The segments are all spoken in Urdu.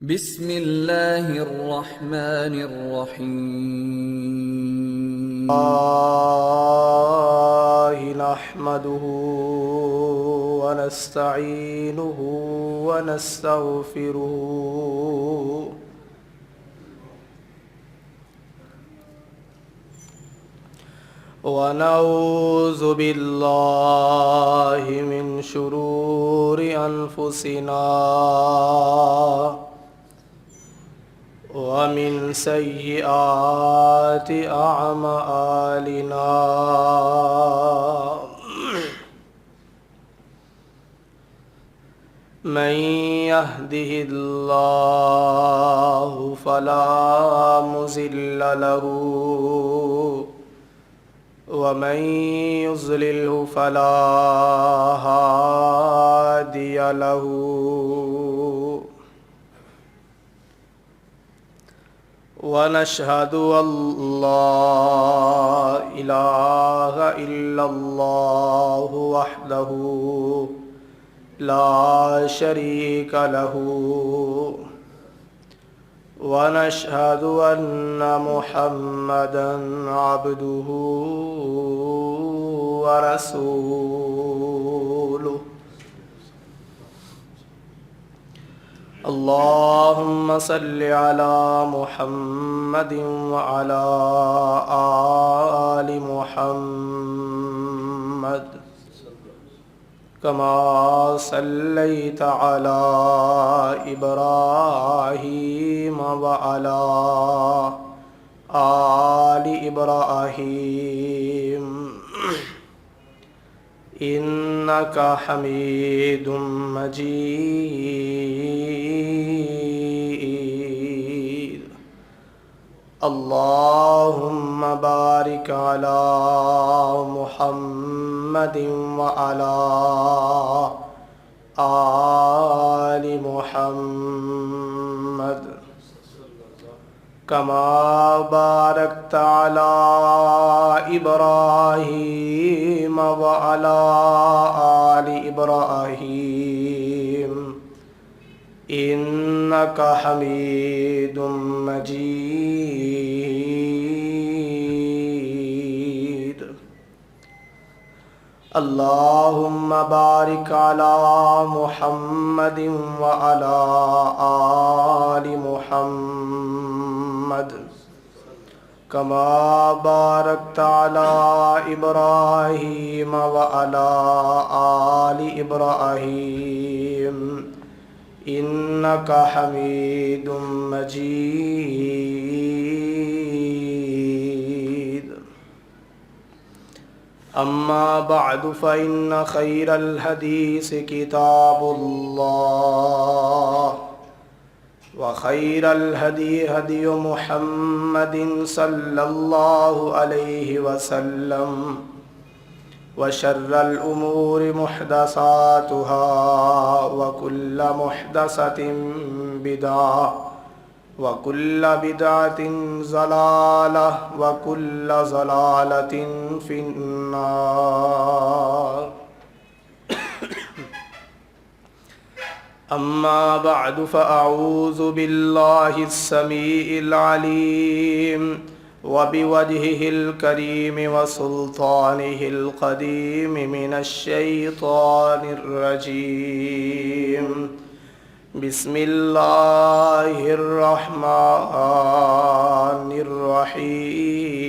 بسم اللہ الرحمن الرحیم نحمده ونستعینه ونستغفره ونعوذ بالله من شرور أنفسنا ومن سيئات أعمالنا من يهده الله فلا مضل له ومن يضلله فلا هادي له ونشهد أن لا إله إلا الله وحده لا شريك له ونشهد أن محمدًا عبده ورسوله اللهم صل على محمد وعلى آل محمد كما صليت على إبراهيم وعلى آل إبراهيم إنك حميد مجيد اللهم بارك على محمد وعلى آل محمد كما باركت على إبراهيم وعلى آل إبراهيم إنك حميد مجيد اللهم بارك على محمد وعلى آل محمد كما باركت على إبراهيم وعلى آل إبراهيم إنك حميد مجيد أما بعد فإن خير الحديث كتاب الله وخير الهدي هدي محمد صلى الله عليه وسلم وشر الأمور محدثاتها وكل محدثة بدعة وكل بدعة ضلالة وكل ضلالة في النار أما بعد فأعوذ بالله السميع العليم وبوجهه الكريم وسلطانه القديم من الشيطان الرجيم بسم الله الرحمن الرحيم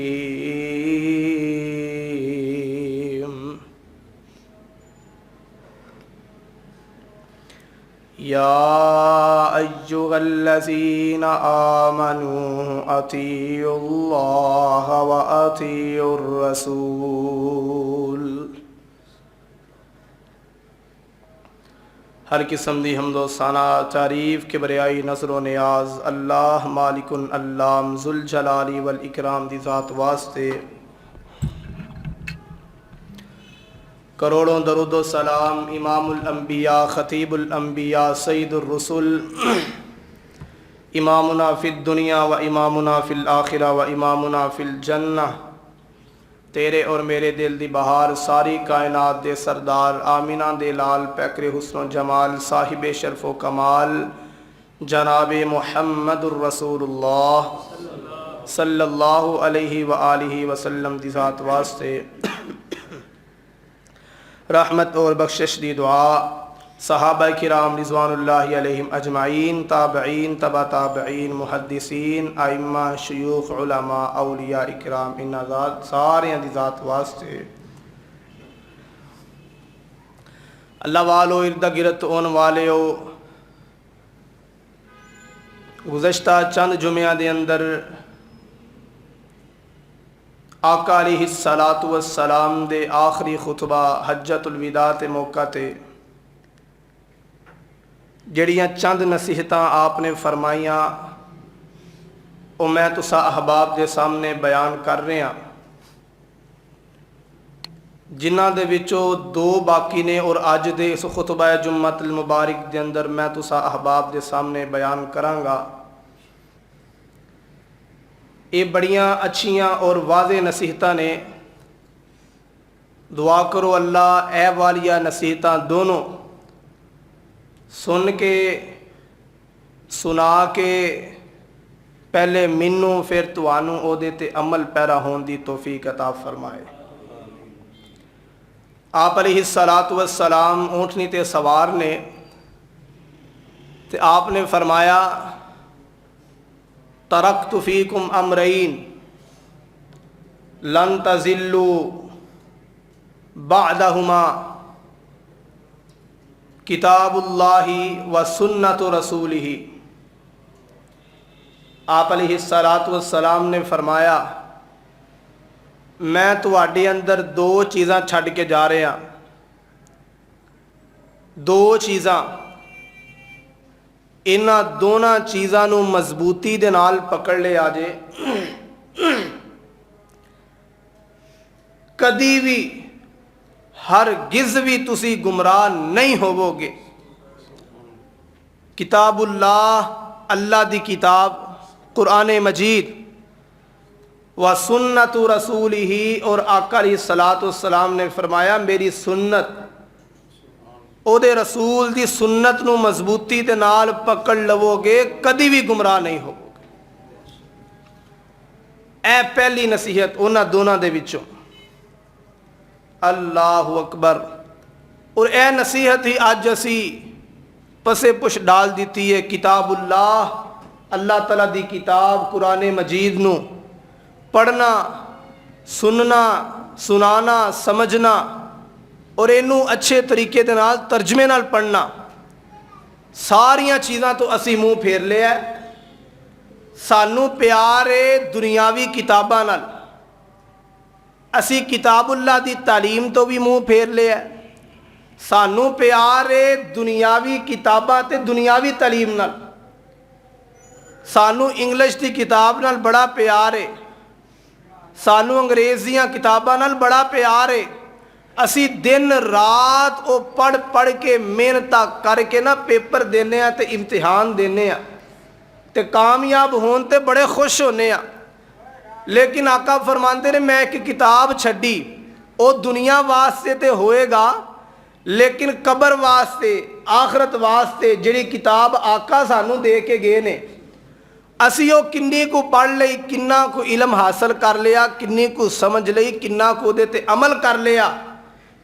يا أيها الذين آمنوا أطيعوا الله وأطيعوا الرسول ہر قسم دی حمد و ثنا تعریف کے بریائی نظر و نیاز اللہ مالک اللام ذوالجلال والاکرام دی ذات واسطے کروڑوں درود و سلام امام الانبیاء خطیب الانبیاء سید الرسل امامنا فی الدنیا و امامنا فی الآخرہ و امامنا فی الجنہ تیرے اور میرے دل دی بہار ساری کائنات دے سردار آمینہ دے لال پیکر حسن و جمال صاحب شرف و کمال جناب محمد الرسول اللہ صلی اللہ علیہ وآلہ وسلم دی ذات واسطے رحمت اور بخشش دی دعا صحابہ کرام رضوان اللہ علیہم اجمعین، تابعین، تبع تابعین، محدثین، ائمہ، شیوخ، علماء، اولیاء اکرام انہاں ذات سارے دی ذات واسطے اللہ والو ارد گرد اون والیو گزشتہ چند جمعہ دے اندر آقا علیہ الصلاۃ والسلام دے آخری خطبہ حجۃ الوداع تے موقع تے جڑیاں چند نصیحتاں آپ نے فرمائیاں او میں تسا احباب دے سامنے بیان کر رہے ہاں، جنہاں دے وچوں دو باقی نے اور اج دے اس خطبہ جمعۃ المبارک دے اندر میں تسا احباب دے سامنے بیان کراں گا۔ یہ بڑیاں اچھیاں اور واضح نصیحتاں نے، دعا کرو اللہ اے والیہ نصیحتاں دونوں سن کے سنا کے پہلے مینوں پھر توانوں او دے تے عمل پیرا ہون دی توفیق عطا فرمائے۔ آپ علیہ الصلاۃ والسلام اونٹنی تے سوار نے تے آپ نے فرمایا ترکت فیکم امرین لن تضلوا بعدہما کتاب اللہ و سنت رسولہ۔ آپ علیہ الصلاۃ والسلام نے فرمایا میں تواڈے اندر دو چیزاں چھڈ کے جا رہا، دو چیزاں، انہاں دونوں چیزاں نو مضبوطی دے نال پکڑ لے آجے، کدی بھی ہرگز بھی تسی گمراہ نہیں ہوو گے۔ کتاب اللہ، اللہ دی کتاب قرآن مجید، و سنت رسولہ، اور آقا علیہ الصلاۃ والسلام نے فرمایا میری سنت، او دے رسول دی سنت نو مضبوطی دے نال پکڑ لو گے کدی بھی گمراہ نہیں ہوو گے۔ اے پہلی نصیحت انہاں دونوں دے وچوں، اللہ اکبر۔ اور اے نصیحت ہی اج اسی پسے پش ڈال دیتی ہے، کتاب اللہ، اللہ تعالیٰ دی کتاب قرآن مجید نو پڑھنا، سننا، سنانا، سمجھنا اور اینو اچھے طریقے دے نال ترجمے نال پڑھنا، ساریاں چیزاں تو اسی منہ پھیر لیا ہے۔ سانو پیار ہے دنیاوی کتاباں نال، اسی کتاب اللہ دی تعلیم تو بھی منہ پھیر لیا ہے۔ سانو پیار ہے دنیاوی کتاباں تے دنیاوی تعلیم نال، سانو انگلش دی کتاب نال بڑا پیار ہے، سانو انگریزیاں کتاباں نال بڑا پیار ہے۔ اسی دن رات او پڑھ پڑھ کے محنتاں کر کے نا پیپر دینے ہیں تے امتحان دینے ہیں تے کامیاب ہون تے بڑے خوش ہونے ہیں، لیکن آقا فرماندے نے میں ایک کتاب چھڈی، او دنیا واسطے تے ہوئے گا لیکن قبر واسطے، آخرت واسطے جڑی کتاب آقا سانو دے کے گئے نے، اسی او کنی کو پڑھ لئی، کنہ کو علم حاصل کر لیا، کنی کو سمجھ لئی، کنہ کو دے تے عمل کر لیا،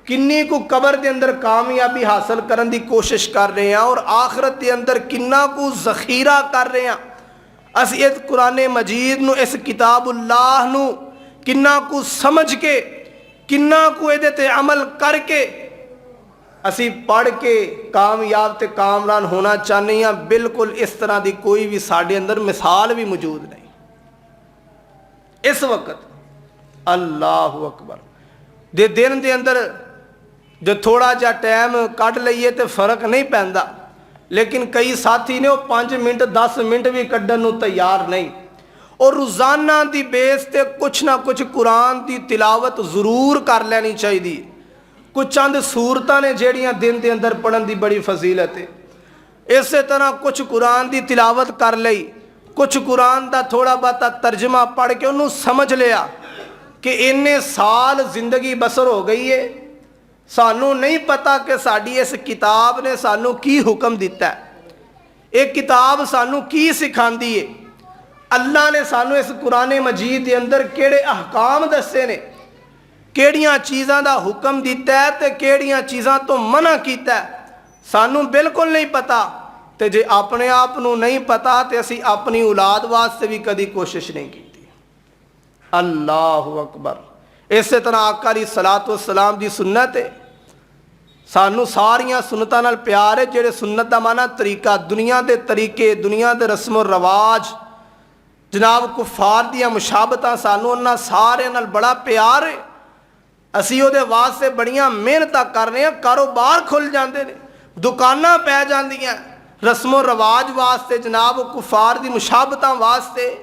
کنی کو قبر دے اندر کامیابی حاصل کرن دی کوشش کر رہے ہیں، اور آخرت دے اندر کنہ کو ذخیرہ کر رہے ہیں۔ اسی اس قرآن مجید نو، اس کتاب اللہ نو کنہ کو سمجھ کے، کنہ کو دے تے عمل کر کے اسی پڑھ کے کامیاب تے کامران ہونا چاہنے ہیں۔ بالکل اس طرح دی کوئی بھی ساڑھے اندر مثال بھی موجود نہیں اس وقت۔ اللہ اکبر۔ دے دن دے اندر جو تھوڑا جا ٹائم کٹ لئیے تے فرق نہیں پہندا، لیکن کئی ساتھی نے وہ 5 منٹ 10 منٹ بھی کڈن نو تیار نہیں، اور روزانہ دی بیس تے کچھ نہ کچھ قرآن دی تلاوت ضرور کر لینی چاہیے۔ کچھ چند سورتاں نے جیڑیاں دن دے اندر پڑھن دی بڑی فضیلت ہے، اسی طرح کچھ قرآن دی تلاوت کر لئی، کچھ قرآن دا تھوڑا باتا ترجمہ پڑھ کے انہوں سمجھ لیا کہ انہیں سال زندگی بسر ہو گئی ہے، سانو نہیں پتا کہ ساڑی اس کتاب نے سانو کی حکم دیتا ہے۔ یہ کتاب سانو کی سکھاندی ہے؟ اللہ نے سانو اس قرآن مجید دے اندر کیڑے احکام دسے نے، کیڑیاں چیزاں دا حکم دیتا ہے تے کیڑیاں چیزاں تو منع کیتا ہے، سانو بالکل نہیں پتا۔ تے جے اپنے آپ نو نہیں پتا تے اسی اپنی اولاد واسطے بھی کدی کوشش نہیں کی۔ اللہ اکبر۔ اسی طرح آقا علیہ الصلوۃ والسلام دی سنت ہے، سانو ساریاں سنتاں نال پیار ہے۔ جڑے سنت دا معنی طریقہ، دنیا دے طریقے، دنیا دے رسم و رواج، جناب کفار دیاں مشابہتاں، سانو انہاں سارے نال بڑا پیار ہے۔ اسی او دے واسطے بڑیاں محنتاں کر رہے ہیں، کاروبار کھل جاندے نے، دکاناں پہ جاندیاں، رسم و رواج واسطے، جناب کفار دی مشابہتاں واسطے،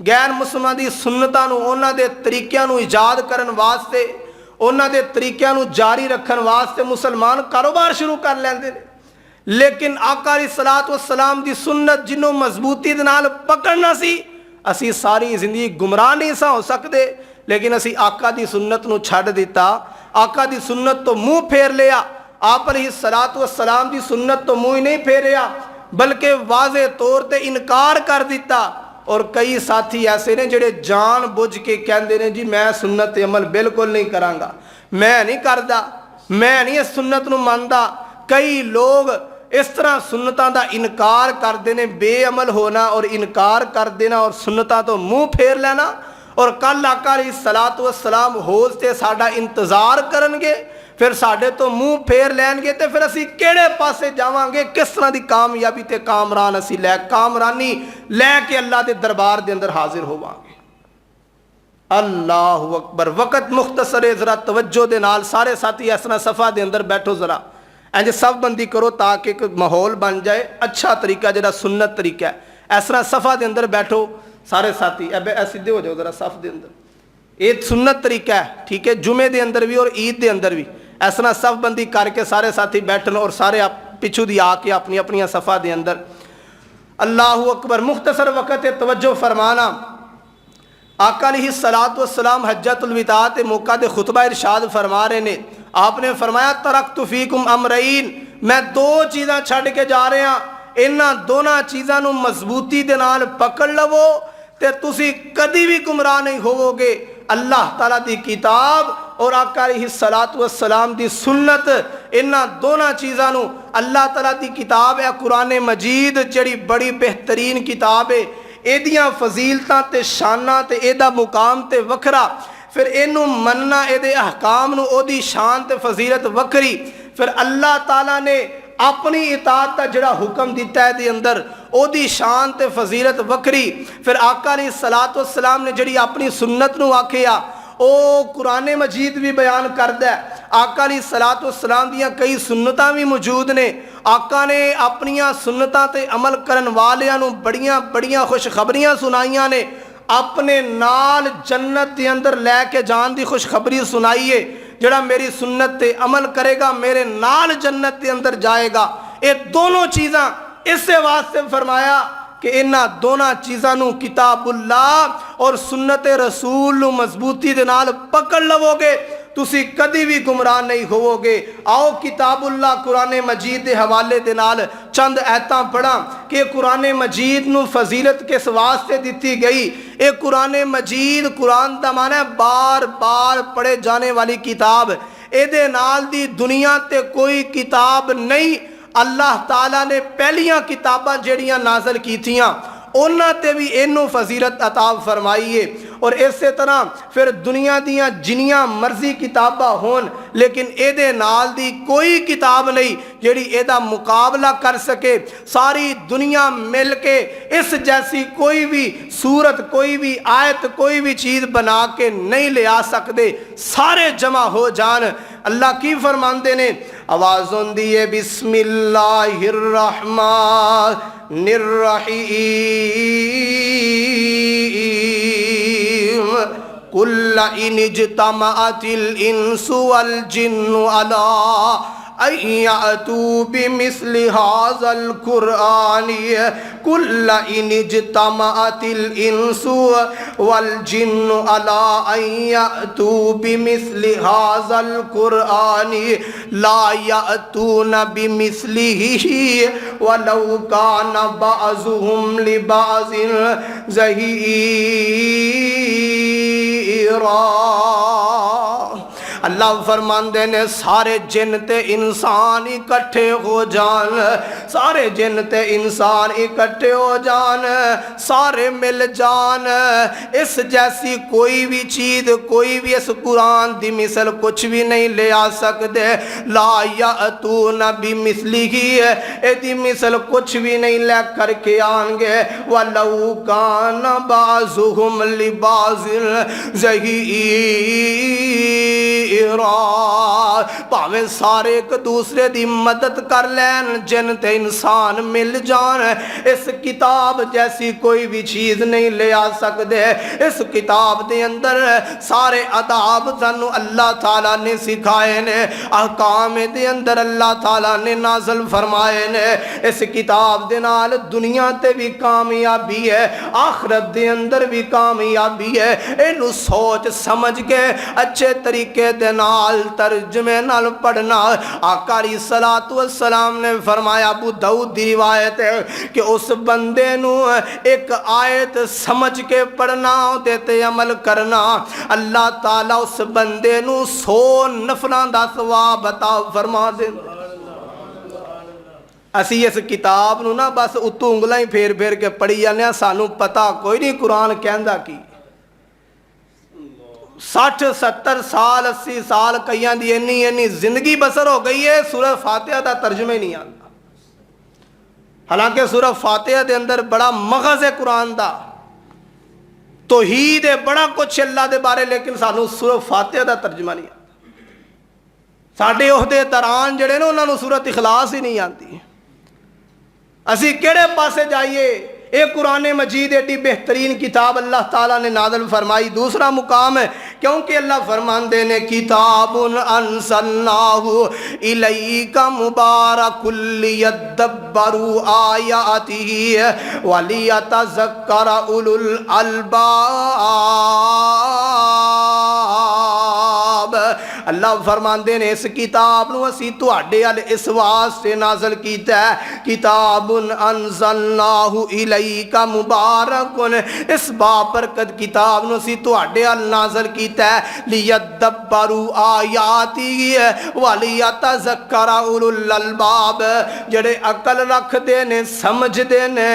غیر مسلمان دی سنتاں نو، انہاں دے طریقیاں نو ایجاد کرن واسطے، انہاں دے طریقیاں نو جاری رکھن واسطے مسلمان کاروبار شروع کر لیندے نے۔ لیکن آقا علیہ الصلوۃ والسلام دی سنت جنوں مضبوطی دے نال پکڑنا سی، اسی ساری زندگی گمراہ نہیں سا ہو سکتے، لیکن اسی آقا دی سنت نو چھڈ دیتا، آقا دی سنت تو منہ پھیر لیا۔ آپ علیہ الصلوۃ والسلام دی سنت تو منہ ہی نہیں پھیریا بلکہ واضح طور تے انکار کر دیتا۔ اور کئی ساتھی ایسے نے جڑے جان بوجھ کے کہندے نے جی میں سنت عمل بالکل نہیں کراں گا، میں نہیں کردا، میں نہیں اس سنت نو ماندا۔ کئی لوگ اس طرح سنتاں دا انکار کردے نے، بے عمل ہونا اور انکار کر دینا اور سنتاں تو منہ پھیر لینا، اور کل آقا علیہ الصلوۃ والسلام ہوز تے ساڈا انتظار کرن گے، پھر ساڈے تو منہ پھیر لین گے، تے پھر اسی کیڑے پاسے جاواں گے؟ کس طرح دی کامیابی تے کامران اسی کامرانی لے کے اللہ دے دربار دے اندر حاضر ہوواں گے؟ اللہ اکبر۔ وقت مختصر ہے، ذرا توجہ دے نال سارے ساتھی اس طرح صفحہ دے اندر بیٹھو، ذرا انج سب بندی کرو تاکہ ایک ماحول بن جائے، اچھا طریقہ جڑا سنت طریقہ ہے۔ اس طرح صفحہ دے اندر بیٹھو سارے ساتھی، سیدھے ہو جاؤ ذرا صف دے اندر۔ یہ سنت طریقہ ہے، ٹھیک ہے، جمعے دے اندر بھی اور عید دے اندر بھی اس طرح صف بندی کر کے سارے ساتھی بیٹھن، اور سارے پچھو دی آ کے اپنی اپنی صفحہ دے اندر۔ اللہ اکبر۔ مختصر وقت ہے، توجہ فرمانا۔ آقا علیہ الصلوۃ والسلام حجۃ الوداع تے موقع دے خطبہ ارشاد فرما رہے نے، آپ نے فرمایا ترکت فیکم امرین، میں دو چیزاں چھڈ کے جا رہے ہاں، انہاں دونوں چیزاں نو مضبوطی دے نال پکڑ لو تے تسی کدی بھی گمراہ نہیں ہوو گے۔ اللہ تعالیٰ دی کتاب اور آقا علیہ الصلوۃ والسلام دی سنت، انہاں دونوں چیزاں نو، اللہ تعالیٰ دی کتاب ہے قرآن مجید، جڑی بڑی بہترین کتاب ہے، ایدیاں فضیلتاں تے شاناں تے ایدا مقام تے وکھرا، پھر اینو مننا، ایدے احکام نو او دی شان تے فضیلت وکھری، پھر اللہ تعالیٰ نے اپنی اطاعت دا جڑا حکم دیتا ہے دے اندر او دی شان تے فضیلت وکھری، پھر آقا علیہ الصلوۃ والسلام نے جڑی اپنی سنت نو آکھیا او قرآن مجید بھی بیان کردہ ہے۔ آقا علیہ الصلوۃ والسلام دیاں کئی سنتاں بھی موجود نے، آقا نے اپنیاں سنتاں تے عمل کرن والیاں نو بڑیاں بڑیاں خوشخبریاں سنائیاں نے، اپنے نال جنت دے اندر لے کے جان دی خوشخبری سنائیے، جڑا میری سنت تے عمل کرے گا میرے نال جنت دے اندر جائے گا۔ یہ دونوں چیزاں اس سے واسطے فرمایا کہ انہاں دونوں چیزاں نو کتاب اللہ اور سنت رسول نو مضبوطی دے نال پکڑ لو گے، تسی کدی بھی گمراہ نہیں ہوو گے۔ آؤ کتاب اللہ قرآن مجید دے حوالے دے نال چند ایتاں پڑھاں کہ قرآن مجید نو فضیلت کس واسطے دیتی گئی۔ اے قرآن مجید، قرآن دا معنی ہے بار بار پڑھے جانے والی کتاب، اے دے نال دی دنیا تے کوئی کتاب نہیں۔ اللہ تعالیٰ نے پہلیاں کتاباں جڑیاں نازل کیتیاں انہاں تے بھی اینو فضیلت عطا فرمائیے، اور اسی طرح پھر دنیا دیاں جنیاں مرضی کتاباں ہون، لیکن اے دے نال دی کوئی کتاب نہیں جیڑی اے دا مقابلہ کر سکے۔ ساری دنیا مل کے اس جیسی کوئی بھی صورت، کوئی بھی آیت، کوئی بھی چیز بنا کے نہیں لے آ سکتے، سارے جمع ہو جان۔ اللہ کی فرماندے نے، آوازوں دیئے بسم اللہ الرحمن الرحیم، قل ان اجتمعت الانس والجن علی ان یأتوا بمثل هذا القرآن قل ان اجتمعت الانس والجن على ان یأتوا بمثل هذا القرآن لا یأتون بمثله ولو كان بعضهم لبعض ظہیرا۔ اللہ فرماندے نے سارے جن تے انسان اکٹھے ہو جان، سارے جن تے انسان اکٹھے ہو جان، سارے مل جان، اس جیسی کوئی بھی چیز، کوئی بھی اس قرآن دی مثل کچھ بھی نہیں لے آ سکتے۔ لا یأتون بمثلہ، اے دی مثل کچھ بھی نہیں لے کر کے آن گے۔ وَلَوْ كَانَ بَعْضُهُمْ لِبَعْضٍ ظَهِيرًا، پاویں سارے ایک دوسرے دی مدد کر لین، جن تے انسان مل جان، اس کتاب جیسی کوئی بھی چیز نہیں لے آ سکتے۔ اس کتاب دے اندر سارے آداب سانو اللہ تعالیٰ نے سکھائے نے، احکام دے اندر اللہ تعالیٰ نے نازل فرمائے نے۔ اس کتاب دے نال دنیا تے بھی کامیابی ہے، آخرت دے اندر بھی کامیابی ہے۔ اینو سوچ سمجھ کے اچھے طریقے دے نال ترجمے نال پڑھنا۔ آقا علیہ الصلوۃ والسلام نے فرمایا، ابو داؤد دی روایت ہے کہ اس بندے نو ایک آیت سمجھ کے پڑھنا تے عمل کرنا، اللہ تعالیٰ اس بندے نو 100 نفلاں دا ثواب عطا فرما دے۔ اسی اس کتاب نو نا بس اتوں انگلاں ہی پھیر پھیر کے پڑھی جانے، سانو پتہ کوئی نہیں قرآن کہندا کی۔ 60 70 سال 80 سال کئیاں دی اینی زندگی بسر ہو گئی ہے، سورہ فاتحہ دا ترجمہ ہی نہیں آتا۔ حالانکہ سورہ فاتحہ دے اندر بڑا مغز ہے قرآن دا، توحید ہے، بڑا کچھ اللہ دے بارے، لیکن سانو سورہ فاتحہ دا ترجمہ نہیں آتا۔ ساڈے عہدے دران جڑے نا انہاں نو سورۃ اخلاص ہی نہیں آتی۔ اسی کیڑے پاسے جائیے؟ ایک قرآن مجید ایڈی بہترین کتاب اللہ تعالیٰ نے نازل فرمائی۔ دوسرا مقام ہے کیونکہ اللہ فرماندے نے کتاب انزلناہ الیک مبارک لیدبروا آیاتہ ولیتذکر اولو الالباب۔ اللہ فرماندے نے اس کتاب نو اسی تواڈے ال اس واسطے نازل کیتا ہے، کتاب انزلناہ الیک مبارک، اس بابرکت کتاب نو اسی تواڈے ال نازل کیتا ہے، لیدبروا آیاتہ ولیتذکر اولو الالباب، جڑے عقل رکھ دے نے، سمجھ دے نے،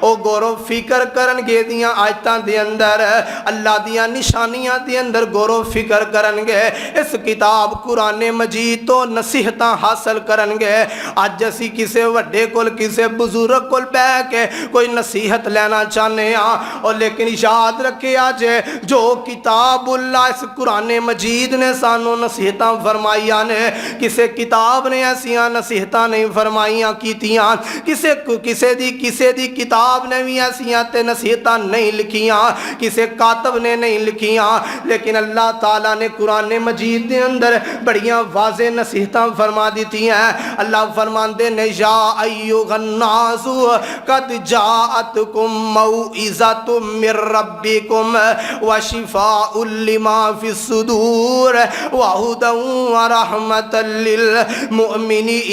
او غور و فکر کرن گے دیاں آیتاں دے اندر، اللہ دیاں نشانیاں دے اندر غور و فکر کرن گے، اس کتاب قرآن مجید تو نصیحتاں حاصل کرن گے۔ اج اسی کسے وڈے کول، کسے بزرگ کول بیٹھ کے کوئی نصیحت لینا چاہنے ہاں، اور لیکن یاد رکھے آج جو کتاب اللہ اس قرآن مجید نے سانو نصیحتاں فرمائیاں نے، کسے کتاب نے ایسیاں نصیحتاں نہیں فرمائیاں کیتیاں، کسے دی کتاب نے بھی ایسیاں تے نصیحتاں نہیں لکھیاں، کسے کاتب نے نہیں لکھیاں، لیکن اللہ تعالیٰ نے قرآن مجید دے اندر بڑیاں واضح نصیحتاں فرما دیتی ہیں۔ اللہ فرماندے نے یا ایھا الناس قد جاءتکم موعظۃ من ربکم وشفاء لما فی الصدور وہدی ورحمۃ للمؤمنین۔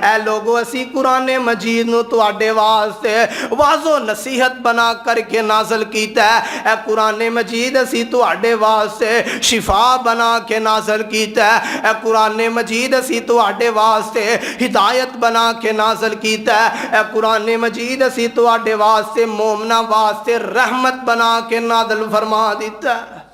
اے لوگو اسی قرآن مجید نو تواڈے واسطے واضح نصیحت بنا کر کے نازل کیتا ہے۔ اے قرآن مجید اسی تواڈے واسطے شفا بنا کے نازل کیتا ہے۔ اے قرآن مجید اسی تواڈے واسطے ہدایت بنا کے نازل کیتا ہے۔ اے قرآن مجید اسی تواڈے واسطے مومنہ واسطے رحمت بنا کے نازل فرما دیتا ہے۔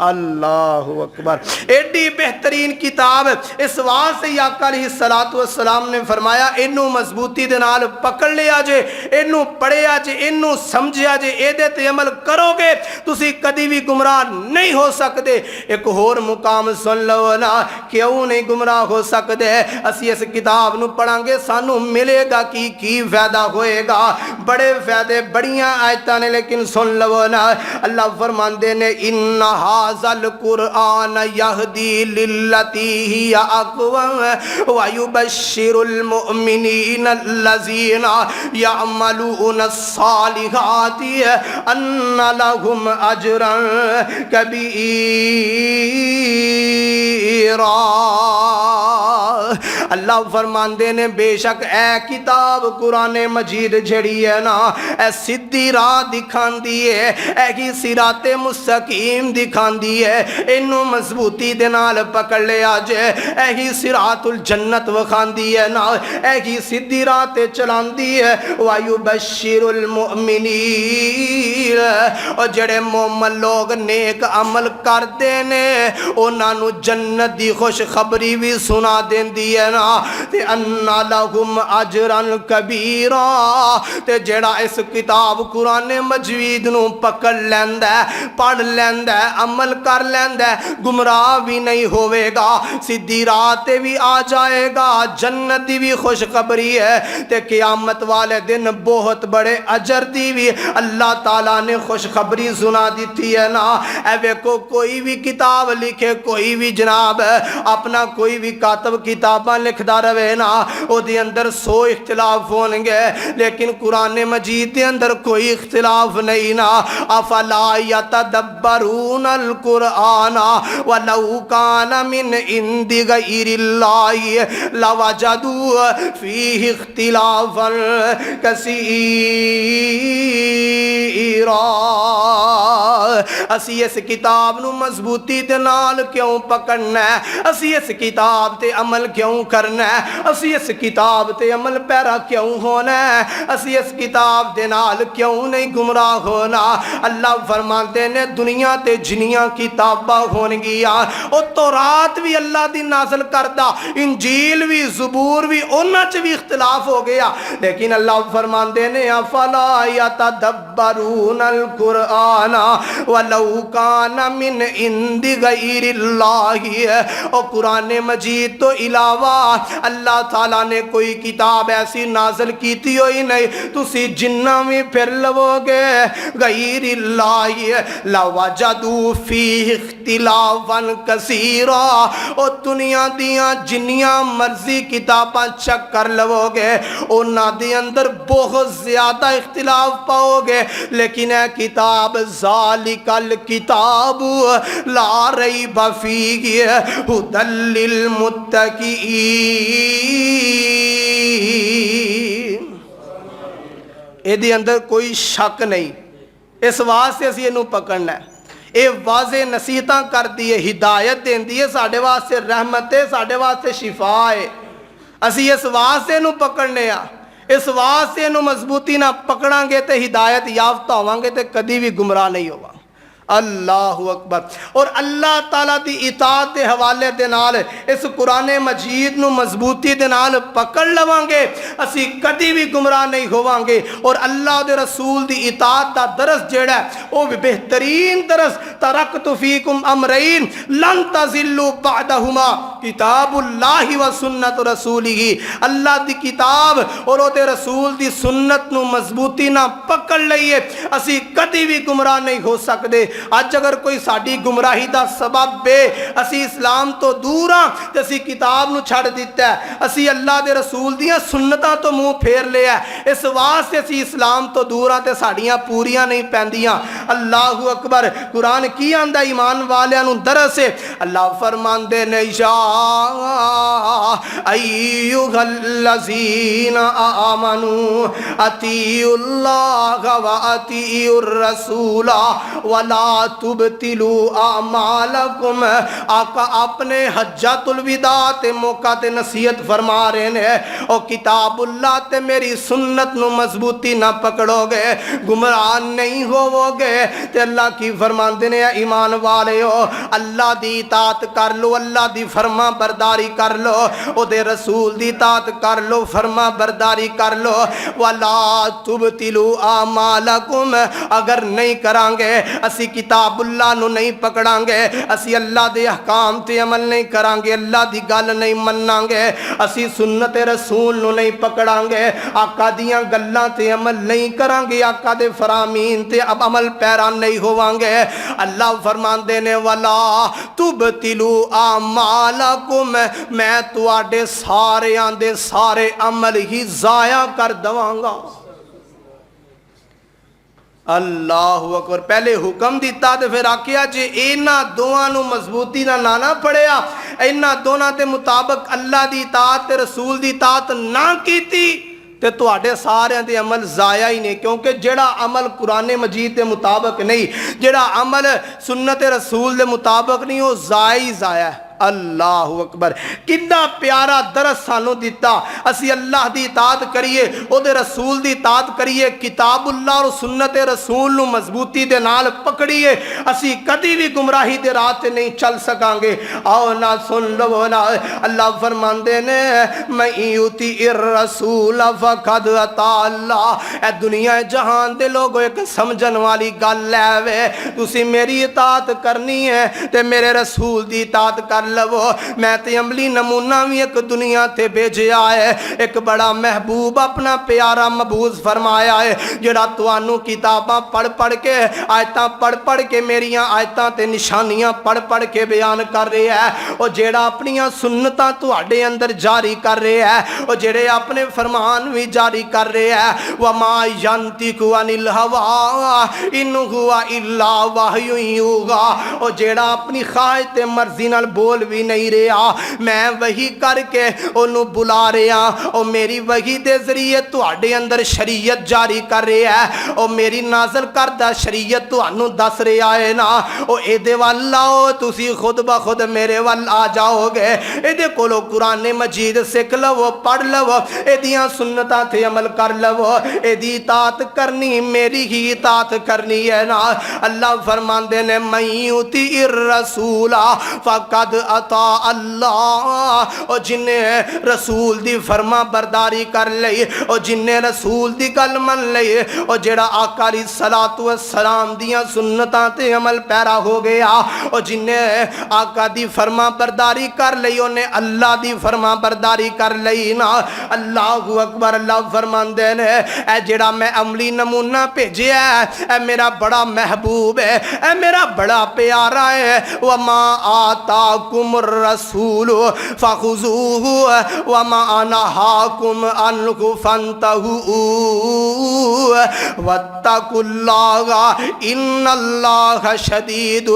اللہ اکبر، ایڈی بہترین کتاب، اس واسطے آقا علیہ الصلوۃ والسلام نے فرمایا اینو مضبوطی دے نال پکڑ لیا جے، اینو پڑھیا جے، اینو سمجھیا جے، اے دے تے عمل کرو گے تسی کدی بھی گمراہ نہیں ہو سکتے۔ ایک اور مقام سن لو نا، کیوں نہیں گمراہ ہو سکتے؟ اسی اس کتاب نو پڑھاں گے سانو ملے گا کی فائدہ ہوئے گا؟ بڑے فائدے، بڑیاں آیتاں نے، لیکن سن لو نا، اللہ فرماندے نے انہا ھذل قرآن یہدی للتی ہی اقوم ویبشر المؤمنین الذین یعملون الصالحات ان لهم اجرا کبیرا۔ اللہ فرماندے نے بے شک اے کتاب قرآن مجید جڑی ہے نا، اے سیدھی راہ دکھاندی ہے، اے کی صراط مستقیم دکھاندی ہے، انہوں مضبوطی دے نال پکڑ لیا جے، اے کی صراط الجنت وکھاندی ہے نا، اے کی سیدھی راہ تے چلاندی ہے۔ وَيُبَشِّرُ الْمُؤْمِنِينَ، اور جڑے مومن لوگ نیک عمل کردے نے انہاں نو جنت دی خوش خبری بھی سنا دیندی ہے نا، تے اَنَّ لَهُمْ اَجْرًا كَبِيرًا، تے جڑا اس کتاب قرآن مجید نو پکڑ لیندہ ہے، پڑھ لیندہ ہے، عمل کر لیندہ ہے، گمراہ بھی نہیں ہوئے گا، سیدھی راہ بھی آ جائے گا، جنت دی بھی خوشخبری ہے، تے قیامت والے دن بہت بڑے اجر دی بھی اللہ تعالیٰ نے خوشخبری سنا دیتی ہے نا۔ اے ویکو کوئی بھی کتاب لکھے، کوئی بھی جناب اپنا کوئی بھی کاتب کتاباں لکھدا رہے نا، او دی اندر 100 اختلاف ہونگے، لیکن قرآن مجید دے اندر کوئی اختلاف نہیں نا۔ افلا یتدبرون القرآن ولو کان من عند غیر اللہ لوجدوا فیہ اختلافا کثیرا۔ اسی اس کتاب نو مضبوطی دے نال کیوں پکڑنا ہے، اسی اس کتاب تے عمل کیوں کرنا ہے، اسی اس کتاب تے عمل پیرا کیوں ہونا ہے، اسی اس کتاب دے نال کیوں نہیں گمراہ ہونا۔ اللہ فرماتے نے دنیا تے جنیاں کتاباں ہونگیاں، او تورات بھی اللہ دی نازل کردہ، انجیل بھی، زبور بھی، انہاں چ بھی اختلاف ہو گیا، لیکن اللہ فرماتے نے افلا یتدبرون القرآن ولو کان من عند غیر اللہ۔ اور قرآن مجید تو علاوہ اللہ تعالیٰ نے کوئی کتاب ایسی نازل کیتی ہوئی نہیں، تسی جنہ میں پھر لو گے غیر اللہ لوجدوا فیہ اختلافا کثیرا۔ اور دنیا دیاں جنیاں مرضی کتاباں چک کر لو گے انہاں دے اندر بہت زیادہ اختلاف پاؤ گے، لیکن اے کتاب ذالک الکتاب لا ریب فیہ ھدی للمتقین۔ اے دی اندر کوئی شک نہیں، اس واسطے اسی انہوں پکڑنا ہے۔ اے واضح نصیحتاں کر دیئے، ہدایت دین دیئے، ساڑھے واسطے رحمت ہے، ساڑھے واسطے شفا ہے۔ اسی اس واسطے انہوں پکڑنے ہیں، اس واسطے انہوں مضبوطی نہ پکڑاں گے تے ہدایت یافتہ ہوواں گے تے کدی بھی گمراہ نہیں ہوواں۔ اللہ اکبر۔ اور اللہ تعالیٰ دی اطاعت دے حوالے دے نال اس قرآن مجید نو مضبوطی دے نال پکڑ لواں گے، اسی کدی بھی گمراہ نہیں ہوواں گے۔ اور اللہ دے رسول دی اطاعت دا درس جیڑا ہے وہ بہترین درس، ترکت فیکم امرین لن تضلوا بعدہما کتاب اللہ و سنت رسولہ۔ اللہ دی کتاب اور او دے رسول دی سنت نو مضبوطی نہ پکڑ لئیے، اسی کدی بھی گمراہ نہیں ہو سکدے۔ آج اگر کوئی ساڑی گمراہی دا سبب بے اسی اسلام تو دور ہاں تے اسی کتاب نو چھڑ دیتا ہے، اسی اللہ دے رسول دیاں سنتاں تو منہ پھیر لیا ہے، اس واسطے اسی اسلام تو دور ہاں تے ساڑیاں پوریاں نہیں پیندیاں۔ اللہ اکبر۔ قرآن کی آندہ ایمان والیاں نو درس ہے، اللہ فرمان دے نے یا ایوہ الذین آمنوا اطیعوا اللہ و اطیعوا الرسول ولا تبتلوا اعمالکم۔ آقا اپنے حجۃ الوداع تے موقع تے نصیحت فرما رہے ہیں، اور کتاب اللہ تے میری سنت نو مضبوطی نہ پکڑو گے گمراہ نہیں ہوو گے۔ اللہ کی فرمان دینے ایمان والے ہو، اللہ دی اطاعت کر لو، اللہ دی فرمان فرما برداری کر لو او دے رسول دی اطاعت کر لو فرما برداری کر لو وَلَا تُبْتِلُوا أَعْمَالَكُمْ اگر نہیں کران گے اسی کتاب اللہ نو نہیں پکڑان گے اسی اللہ دے احکام تے عمل نہیں کران گے اللہ دی گل نہیں منان گے اسی سنت رسول نو نہیں پکڑان گے آقا دیاں گلاں تے عمل نہیں کران گے آقا دے فرامین تے اب عمل پیران نہیں ہووان گے اللہ فرمان دینے والا تُبْتِلُوا أَعْمَالَكُمْ میں تواڈے سارے آندے سارے عمل ہی ضائع کر دواں گا اللہ اکبر پہلے حکم دیتا تے پھر آکھیا جے اینا دوہاں نو مضبوطی نہ نانا پڑیا اینا دوہاں تے مطابق اللہ دی اطاعت تے رسول دی اطاعت نہ کیتی تے تواڈے سارے دے عمل ضائع ہی نہیں کیونکہ جڑا عمل قرآن مجید دے مطابق نہیں جڑا عمل سنت رسول دے مطابق نہیں وہ ضائع ہی ضائع ہے اللہ اکبر کتنا پیارا درس سانو دیتا اسی اللہ دی اطاعت کریے او دے رسول دی اطاعت کریے کتاب اللہ اور سنت رسول نو مضبوطی دے نال پکڑیے اسی کدی بھی گمراہی دے راہ تے نہیں چل سکاں گے آؤ نہ سن لو نا اللہ فرماندے نے میں یوتی الرسول فقد اطاع اللہ اے دنیا جہان دے لوگوں ایک سمجھن والی گل لے وے تسی میری اطاعت کرنی ہے تے میرے رسول دی اطاعت کر لو میں تے عملی نمونہ بھی ایک دنیا تے بھیجیا ہے ایک بڑا محبوب اپنا پیارا مبعوث فرمایا ہے جڑا توانو کتاباں پڑھ کے آیتاں پڑھ کے میریاں آیتاں تے نشانیاں پڑھ کے بیان کر رہے ہیں اور جڑا اپنیاں سنتاں تواڈے اندر جاری کر رہے ہیں اور جڑے اپنے فرمان بھی جاری کر رہے ہیں وما ینطق عن الہوی ان هو الا وحی یوحی اور جڑا اپنی خواہش تے مرضی نال بول بھی نہیں رہا میں وہی کر کے انہوں بلا رہا اور میری وہی دے ذریعے تواڈے اندر شریعت جاری کر رہا ہے اور میری نازل کردہ شریعت تانوں دس رہا ہے نا اور اے دے وال آؤ تسی خود بخود میرے وال آ جاؤ گے اے دے کولو قرآن مجید سکھ لو پڑھ لو اے دیاں سنتاں تے عمل کر لو اے دی اطاعت کرنی میری ہی اطاعت کرنی ہے نا اللہ فرماندے نے من یطیع الرسول فقد اطاع اللہ اور جنہیں رسول دی فرما برداری کر لئی اور جنہیں رسول دی گل من لئی اور جڑا آقا علیہ الصلوۃ والسلام دیاں سنتاں تے عمل پیرا ہو گیا اور جنہیں آقا دی فرما برداری کر لئی انہیں اللہ دی فرما برداری کر لئی نا اللہ اکبر اللہ فرماندے نے اے جڑا میں عملی نمونہ بھیجیا ہے اے میرا بڑا محبوب ہے اے میرا بڑا پیارا ہے وما آتاکم الرسول فخذوه وما نهاكم عنه فانتهوا واتقوا الله ان الله شدید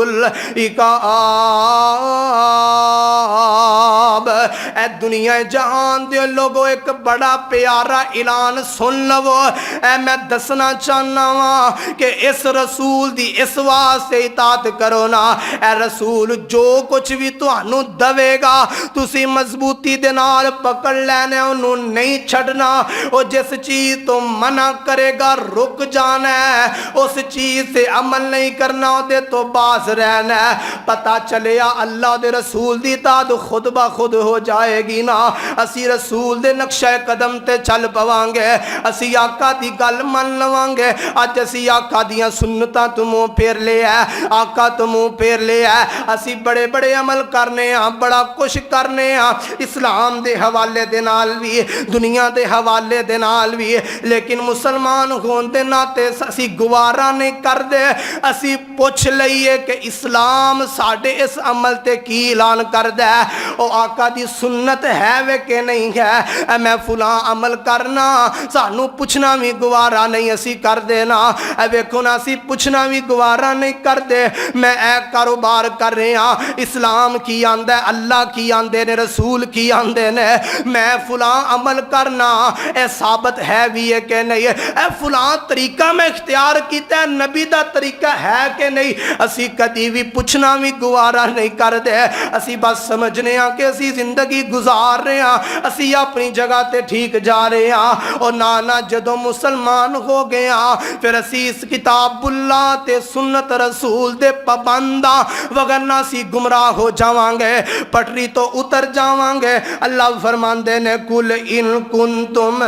العقاب اے دنیا جہان دے لوگوں ایک بڑا پیارا اعلان سن لو اے میں دسنا چاہنا ہاں کہ اس رسول دی اس واسطے اطاعت کرو نا اے رسول جو کچھ بھی تانوں دوے گا تسی مضبوطی دے نال پکڑ لینے انہوں نہیں چھڑنا اور جس چیز تو منع کرے گا رک جانا ہے اس چیز سے عمل نہیں کرنا دے تو باز رہنا ہے پتہ چلے اللہ دے رسول دی اطاعت خود بخود ہو جائے گی نا اسی رسول دے نقشہ قدم تے چل پوانگے اسی آقا دی گل من لوانگے آج اسی آقا دیاں سنتاں تو منہ پھیر لے ہے آقا تو منہ پھیر لے ہے اسی بڑے بڑے عمل کرنے ہیں بڑا کچھ کرنے ہیں اسلام دے حوالے دے نال بھی دنیا دے حوالے دے نال بھی لیکن مسلمان ہون دے ناتے اسی گوارا نہیں کر دے اسی پوچھ لئیے کہ اسلام ساڑھے اس عمل تے کی اعلان کر دے او آقا دی سنت ہے وے کہ نہیں ہے اے میں فلاں عمل کرنا سانو پوچھنا بھی گوارا نہیں اسی کر دینا اے ویکھو نا اسی پوچھنا بھی گوارا نہیں کر دے میں اے کاروبار کر رہے ہاں اسلام کی آندے اللہ کی آندے نے رسول کی آندے نے میں فلاں عمل کرنا اے ثابت ہے بھی ہے کہ نہیں اے فلاں طریقہ میں اختیار کیتا ہے نبی دا طریقہ ہے کہ نہیں اسی کدی بھی پوچھنا بھی گوارا نہیں کر دے اسی بس سمجھنے ہاں کہ اسی زندگی گزار رہے ہاں اسی اپنی جگہ تے ٹھیک جا رہے ہاں اور نانا جدو مسلمان ہو گئے ہاں پھر اسی اس کتاب اللہ تے سنت رسول دے پابنداں وگرنہ سی گمراہ ہو جا جاواں گے پٹری تو اتر جاواں گے اللہ فرماندے نے کل ان کنتم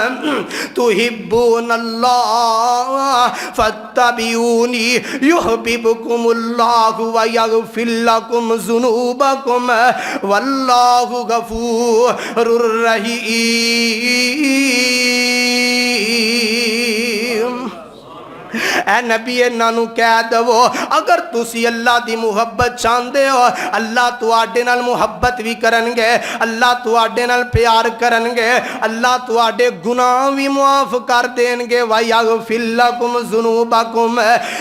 تحبون اللہ فاتبعونی یحببکم اللہ ویغفر لکم ذنوبکم واللہ غفور الرحیم اے نبی انہوں کہہ دو اگر تسی اللہ دی محبت چاہندے ہو اللہ تواڈے نال محبت بھی کرنگے اللہ تواڈے نال پیار کرنگے اللہ تواڈے گناہ بھی معاف کر دینگے وَيَغْفِرْ لَكُمْ ذُنُوبَكُمْ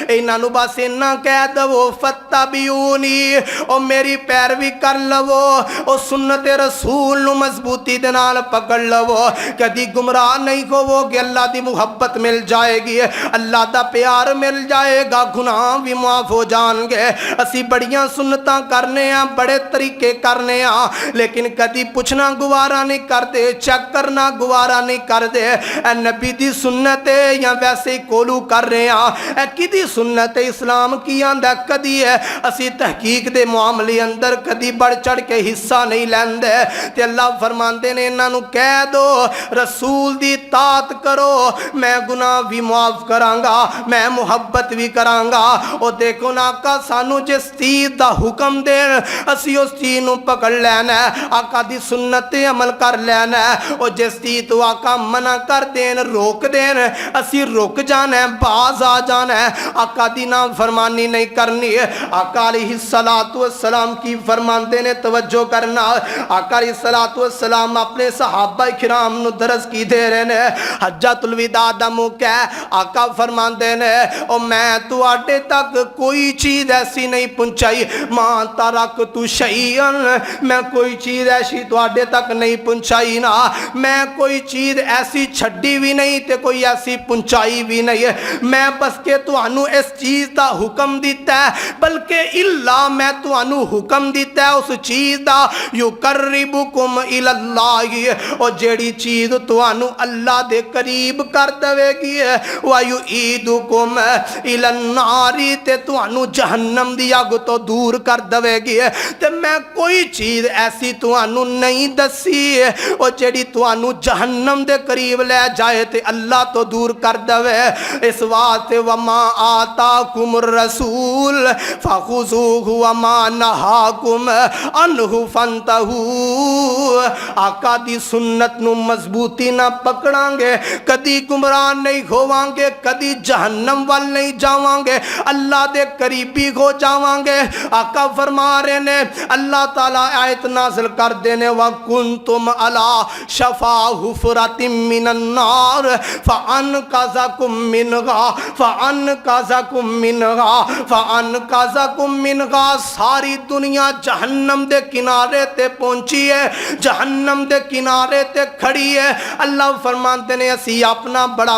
انہوں بس انہاں کہہ دو فَاتَّبِعُونِی او میری پیروی کر لو او سنت رسول نو مضبوطی دے نال پکڑ لو کدی گمراہ نہیں ہوو گے اللہ دی محبت مل جائے گی اللہ دا پیار مل جائے گا گناہ بھی معاف ہو جان گے اسی بڑیاں سنتاں کرنے ہیں بڑے طریقے کرنے ہیں لیکن کدی پوچھنا گوارا نہیں کر دے چیک کرنا گوارا نہیں کر دے اے نبی دی سنت یا ویسے ہی کولو کر رہے ہیں اے کدی سنت اسلام کی آندہ کدی ہے اسی تحقیق دے معاملے اندر کدی بڑھ چڑھ کے حصہ نہیں لیندے تے اللہ فرماندے نے انہوں کہہ دو رسول دی اطاعت کرو میں گناہ بھی معاف کرانگا میں محبت بھی کرانگا او دیکھو نا آقا سانو جس چیز دا حکم دین اسی اس چیز نو پکڑ لینا ہے آقا دی سنت عمل کر لینا ہے او جس چیز تو آقا منع کر دین روک دین اسی رک جانا ہے باز آ جانا ہے آقا دی نام فرمانی نہیں کرنی ہے آقا علیہ السلام کی فرمان دینے توجہ کرنا آقا علیہ السلام اپنے صحابہ کرام نو درس کی دے رہے ہیں حجۃ الوداع دا موقع آقا فرمان دینے او میں تو آٹے تک کوئی چیز ایسی نہیں پہنچائی ماں ترکت شیئن میں کوئی چیز ایسی تو آٹے تک نہیں پہنچائی نا میں کوئی چیز ایسی چھڑی بھی نہیں تے کوئی ایسی پہنچائی بھی نہیں میں بس کہ تو انو اس چیز دا حکم دیتا ہے بلکہ اللہ میں تو انو حکم دیتا ہے اس چیز دا یقربکم الاللہ اور جیڑی چیز تو انو اللہ دے قریب کر دوے گی وَيُعِيدُكُمْ إِلَى النَّارِ تے تو انو جہنم دی آگ تو دور کر دوے گی تے میں کوئی چیز ایسی تو انو نہیں دسی اور جیڑی تو انو جہنم دے قریب لے جائے تے اللہ تو دور کر دوے اس واسطے وَمَا آتَاكُمُ الرَّسُولُ فَخُذُوهُ وَمَا نَهَاكُمْ عَنْهُ فَانْتَهُوا آقا دی سنت نو مضبوطی نہ پکڑاں گے کدی گمراہ نہیں ہوواں گے کدی جہنم وال نہیں جاواں گے اللہ دے قریبی ہو جاواں گے آقا فرما رہے نے اللہ تعالیٰ آیت نازل کر دینے وَكُنْتُمْ عَلَى شَفَا حُفْرَةٍ مِّنَ النَّارِ فَأَنْقَذَكُمْ مِّنْهَا ساری دنیا جہنم دے کنارے تے پہنچی ہے جہنم دے کنارے تے کھڑی ہے اللہ فرماتے نے اسی اپنا بڑا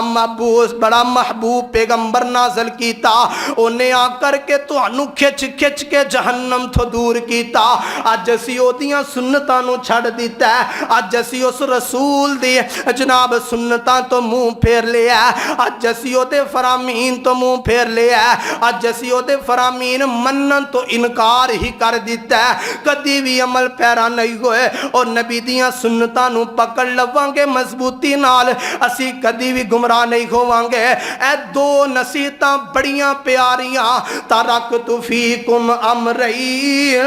محبوب پیغمبر نازل کیتا انہیں آ کر کے تو انو کھچ کے جہنم تو دور کیتا آج اسی او دیاں سنتاں نو چھڑ دیتا ہے آج اسی اس رسول دی جناب سنتاں تو منہ پھیر لیا آج اسی او دے فرامین تو منہ پھیر لیا آج اسی او دے فرامین منن تو انکار ہی کر دیتا ہے کدی بھی عمل پیرا نہیں ہوئے اور نبی دیاں سنتاں نو پکڑ لواں گے مضبوطی نال اسی کدی بھی گمراہ نہیں ہوواں گے اے دو نصیحتاں بڑیاں پیاریاں ترکت فیکم امرئی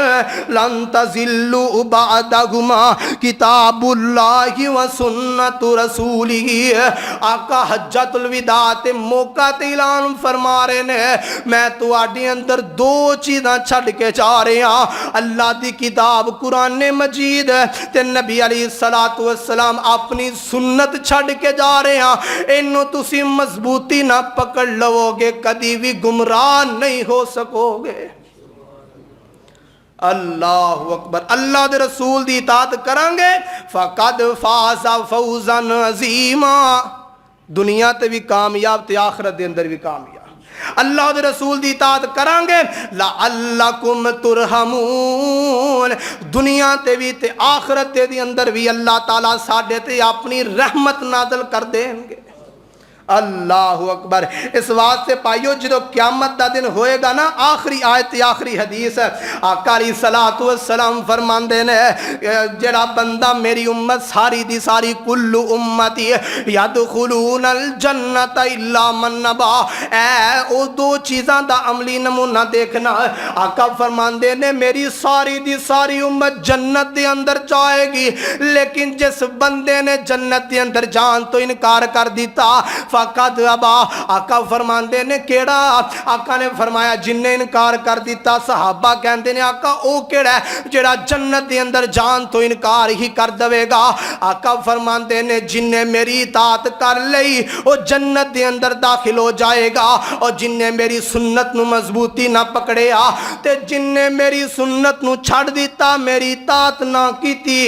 لن تزلوا بعدہما کتاب اللہ و سنت رسولی آقا حجۃ الوداع تے موقع تے اعلان فرما رہے نے میں تو آڈی اندر دو چیزاں چھڑ کے جا رہے ہیں اللہ دی کتاب قرآن مجید تے نبی علیہ السلام اپنی سنت چھڑ کے جا رہے ہیں انہوں تسی مضبوطی نہ پکڑ لو گے کدی بھی گمراہ نہیں ہو سکو گے اللہ اکبر اللہ دے رسول دی اطاعت کریں گے فقد فاز فوزا عظیما دنیا تے بھی کامیاب تے آخرت دے اندر بھی کامیاب اللہ دے رسول دی اطاعت کریں گے لعلکم ترحمون دنیا تے بھی تے آخرت دے اندر بھی اللہ تعالیٰ ساڈے تے اپنی رحمت نازل کر دیں گے اللہ اکبر۔ اس واسطے پائیو جدو قیامت دا دن ہوئے گا نا، آخری آیت آخری حدیث ہے، آقا علیہ الصلوۃ والسلام فرماندے نے جڑا بندہ میری امت ساری دی ساری کل امتی یدخلون الجنت الا من ابا، اے او دو چیزاں دا عملی نمونہ دیکھنا، آقا فرماندے نے میری ساری دی ساری امت جنت دے اندر جائے گی، لیکن جس بندے نے جنت دے اندر جان تو انکار کر دیتا فقط ابا، آقا فرماندے نے کیڑا؟ آقا نے فرمایا جن نے انکار کر دیتا۔ صحابہ کہندے نے آقا او کیڑا ہے جڑا جنت دے اندر جان تو انکار ہی کر دے گا؟ آقا فرماندے نے جن نے میری اطاعت کر لئی او جنت دے اندر داخل ہو جائے گا، اور جن نے میری سنت نو مضبوطی نہ پکڑیا تے جن نے میری سنت نو چھڑ دیتا، میری اطاعت نہ کیتی،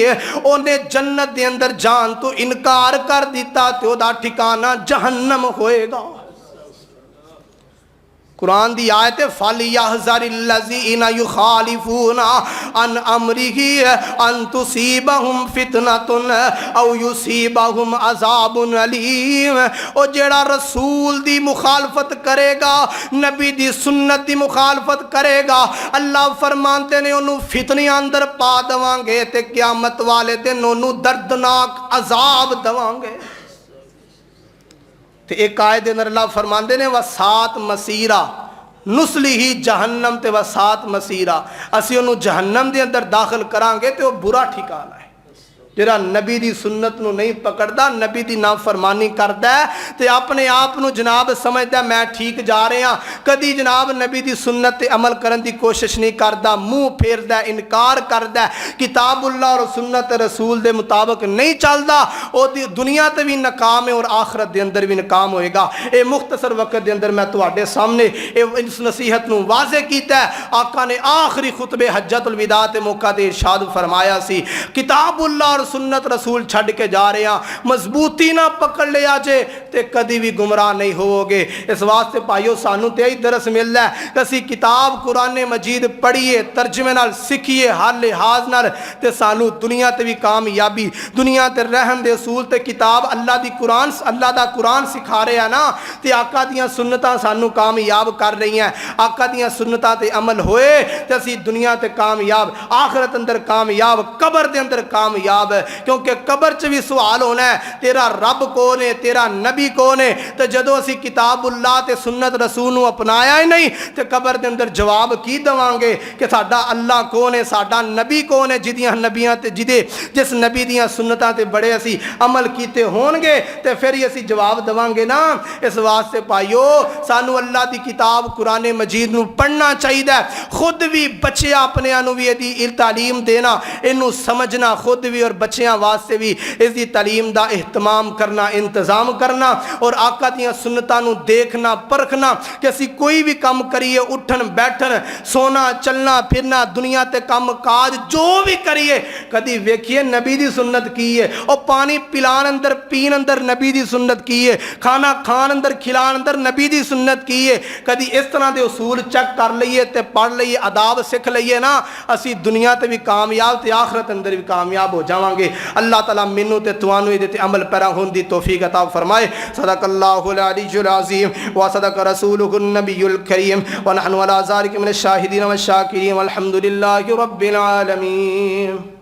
اونے جنت دے اندر جان تو انکار کر دیتا تے او دا ٹھکانہ جہنم ہوئے گا۔ قرآن دی آیت فَلْيَحْذَرِ الَّذِينَ يُخَالِفُونَ عَنْ أَمْرِهِ أَن تُصِيبَهُمْ فِتْنَةٌ أَوْ يُصِيبَهُمْ عَذَابٌ أَلِيمٌ، او جیڑا رسول دی مخالفت کرے گا، نبی دی سنت دی مخالفت کرے گا، اللہ فرمانتے نے انہوں فتنی اندر پا دواں گے تے قیامت والے دن انہوں دردناک عذاب دواں گے۔ تے ایک آیت اندر اللہ فرماندے نے وسات مسیرہ نسلی ہی جہنم تے وسات مسیرہ، اسی انہوں جہنم دے اندر داخل کران گے تے وہ برا ٹھکانہ ہے۔ جڑا نبی دی سنت نو نہیں پکڑدا، نبی دی نافرمانی کردا ہے تے اپنے آپ نو جناب سمجھدا میں ٹھیک جا رہے ہاں، کدی جناب نبی دی سنت تے عمل کرن دی کوشش نہیں کردا، منہ پھیردا ہے، انکار کردا ہے، کتاب اللہ اور سنت رسول دے مطابق نہیں چلدا، او دی دنیا تے بھی ناکام ہے اور آخرت دے اندر بھی ناکام ہوئے گا۔ اے مختصر وقت دے اندر میں تواڈے سامنے اس نصیحت نو واضح کیتا ہے۔ آقا نے آخری خطبے حجۃ الوداع تے موقع تے ارشاد فرمایا سی کتاب اللہ اور سنت رسول چھڑ کے جا رہے ہیں، مضبوطی نہ پکڑ لیا جے تے کدی بھی گمراہ نہیں ہوو گے۔ اس واسطے پائیو سانو تے ہی درس ملدا ہے کہ اسی کتاب قرآن مجید پڑھیے، ترجمے نال سکھیے، ہر لحاظ نال تے سانو دنیا تے بھی کامیابی، دنیا تے رہن دے اصول تے کتاب اللہ دی قرآن، اللہ دا قرآن سکھا رہے ہیں نا، تے آقا دیاں سنتاں سانو کامیاب کر رہی ہیں، آقا دیاں سنتاں تے عمل ہوئے تے اسی دنیا تے کامیاب، آخرت اندر کامیاب، قبر دے اندر کامیاب، کیونکہ قبر چ بھی سوال ہونا ہے تیرا رب کون ہے، تیرا نبی کون ہے، تو جدو اسی کتاب اللہ تے سنت رسول نو اپنایا ہی نہیں تے قبر دے اندر جواب کی دواں گے کہ ساڈا اللہ کون ہے، ساڈا نبی کون ہے، جدیاں نبیاں تے جس نبی دیاں سنتاں تے بڑے اسی عمل کیتے ہون گے تے پھر ہی اسی جواب دواں گے نا۔ اس واسطے پائیو سانو اللہ دی کتاب قرآن مجید نو پڑھنا چاہیے، خود بھی بچیاں اپنے انو بھی دی تعلیم دینا، انو سمجھنا، خود بھی اور بچیاں واسطے بھی اس دی تعلیم دا اہتمام کرنا، انتظام کرنا، اور آقا دیاں سنتاں نو دیکھنا پرکھنا کہ اسی کوئی بھی کام کریے، اٹھن بیٹھن، سونا چلنا پھرنا، دنیا تے کام کاج جو بھی کریے کدی ویکھیے نبی دی سنت کی ہے، اور پانی پلان اندر پین اندر نبی دی سنت کی ہے، کھانا کھان اندر کھلان اندر نبی دی سنت کی ہے، کدی اس طرح دے اصول چیک کر لئیے تے پڑھ لئیے، آداب سکھ لئیے نا، اسی دنیا تے بھی کامیاب تے آخرت اندر بھی کامیاب ہو جاواں گے۔ اللہ تعالیٰ منو تے توانو دے تے عمل پیرا ہون دی توفیق عطا فرمائے۔ صدق اللہ العلی العظیم و صدق رسولہ النبی الکریم ونحن علی ذلک من الشاہدین والشاکرین والحمد للہ رب العالمین۔